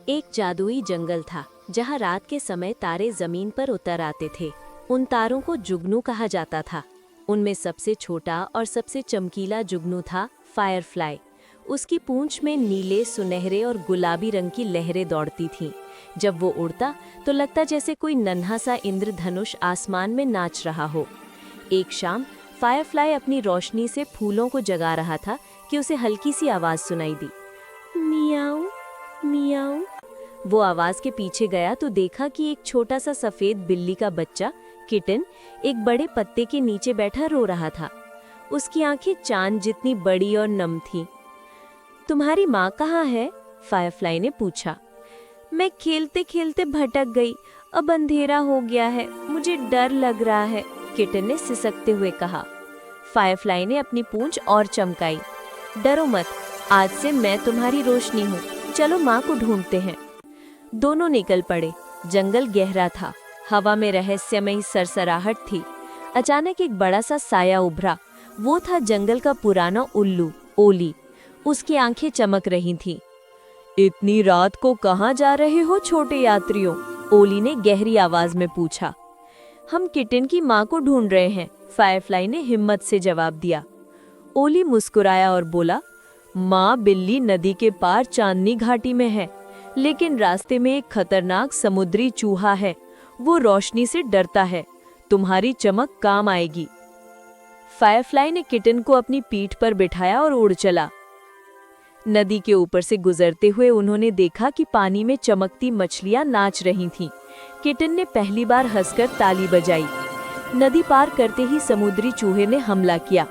एक जादुई जंगल था जहाँ रात के समय तारे जमीन पर उतर आते थे। उन तारों को जुगनू कहा जाता था। उनमें सबसे छोटा और सबसे चमकीला जुगनू था फायरफ्लाई। उसकी पूंछ में नीले, सुनहरे और गुलाबी रंग की लहरें दौड़ती थीं। जब वो उड़ता तो लगता जैसे कोई नन्हा सा इंद्रधनुष आसमान में नाच रहा हो। एक शाम फायरफ्लाई अपनी रोशनी से फूलों को जगा रहा था कि उसे हल्की सी आवाज सुनाई दी, मियाऊ मियाऊ। वो आवाज के पीछे गया तो देखा कि एक छोटा सा सफेद बिल्ली का बच्चा किटन एक बड़े पत्ते के नीचे बैठा रो रहा था। उसकी आंखें चांद जितनी बड़ी और नम थीं। तुम्हारी माँ कहाँ है? फायरफ्लाई ने पूछा। मैं खेलते खेलते भटक गई, अब अंधेरा हो गया है, मुझे डर लग रहा है, किटन ने सिसकते हुए कहा। फायरफ्लाई ने अपनी पूंछ और चमकाई। डरो मत, आज से मैं तुम्हारी रोशनी हूँ, चलो माँ को ढूंढते हैं। दोनों निकल पड़े। जंगल गहरा था, हवा में रहस्यमयी सरसराहट थी। अचानक एक बड़ा सा साया उभरा। वो था जंगल का पुराना उल्लू ओली। उसकी आंखें चमक रही थीं। इतनी रात को कहाँ जा रहे हो छोटे यात्रियों? ओली ने गहरी आवाज में पूछा। हम किटन की माँ को ढूंढ रहे हैं, फायरफ्लाई ने हिम्मत से जवाब दिया। ओली मुस्कुराया और बोला, माँ बिल्ली नदी के पार चांदनी घाटी में है, लेकिन रास्ते में एक खतरनाक समुद्री चूहा है। वो रोशनी से डरता है, तुम्हारी चमक काम आएगी। फायरफ्लाई ने किटन को अपनी पीठ पर बिठाया और उड़ चला। नदी के ऊपर से गुजरते हुए उन्होंने देखा कि पानी में चमकती मछलियां नाच रही थीं। किटन ने पहली बार हंसकर ताली बजाई। नदी पार करते ही समुद्री चूहे ने हमला किया।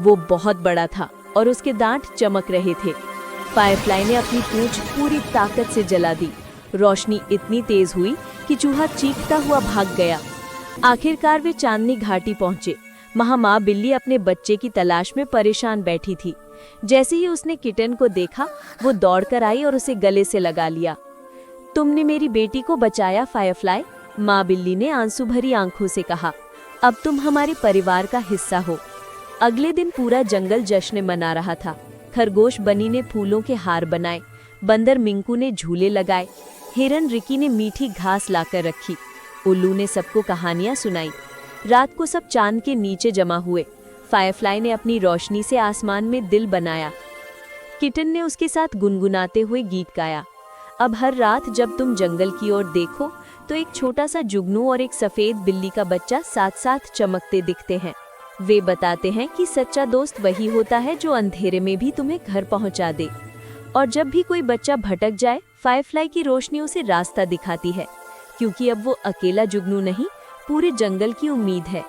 वो बहुत बड़ा था और उसके दांत चमक रहे थे। फायरफ्लाई ने अपनी पूंछ पूरी ताकत से जला दी। रोशनी इतनी तेज हुई कि चूहा चीखता हुआ भाग गया। आखिरकार वे चांदनी घाटी पहुंचे। वहां माँ बिल्ली अपने बच्चे की तलाश में परेशान बैठी थी। जैसे ही उसने किटन को देखा, वो दौड़कर आई और उसे गले से लगा लिया। तुमने मेरी बेटी को बचाया फायरफ्लाई, माँ बिल्ली ने आंसू भरी आंखों से कहा। अब तुम हमारे परिवार का हिस्सा हो। अगले दिन पूरा जंगल जश्न मना रहा था। खरगोश बनी ने फूलों के हार बनाए, बंदर मिंकू ने झूले लगाए, हिरन रिकी ने मीठी घास लाकर रखी, उल्लू ने सबको कहानियां सुनाई। रात को सब चांद के नीचे जमा हुए। फायरफ्लाई ने अपनी रोशनी से आसमान में दिल बनाया। किटन ने उसके साथ गुनगुनाते हुए गीत गाया। अब हर रात जब तुम जंगल की ओर देखो तो एक छोटा सा जुगनू और एक सफेद बिल्ली का बच्चा साथ साथ चमकते दिखते हैं। वे बताते हैं कि सच्चा दोस्त वही होता है जो अंधेरे में भी तुम्हें घर पहुंचा दे। और जब भी कोई बच्चा भटक जाए, फायरफ्लाई की रोशनी उसे रास्ता दिखाती है, क्योंकि अब वो अकेला जुगनू नहीं, पूरे जंगल की उम्मीद है।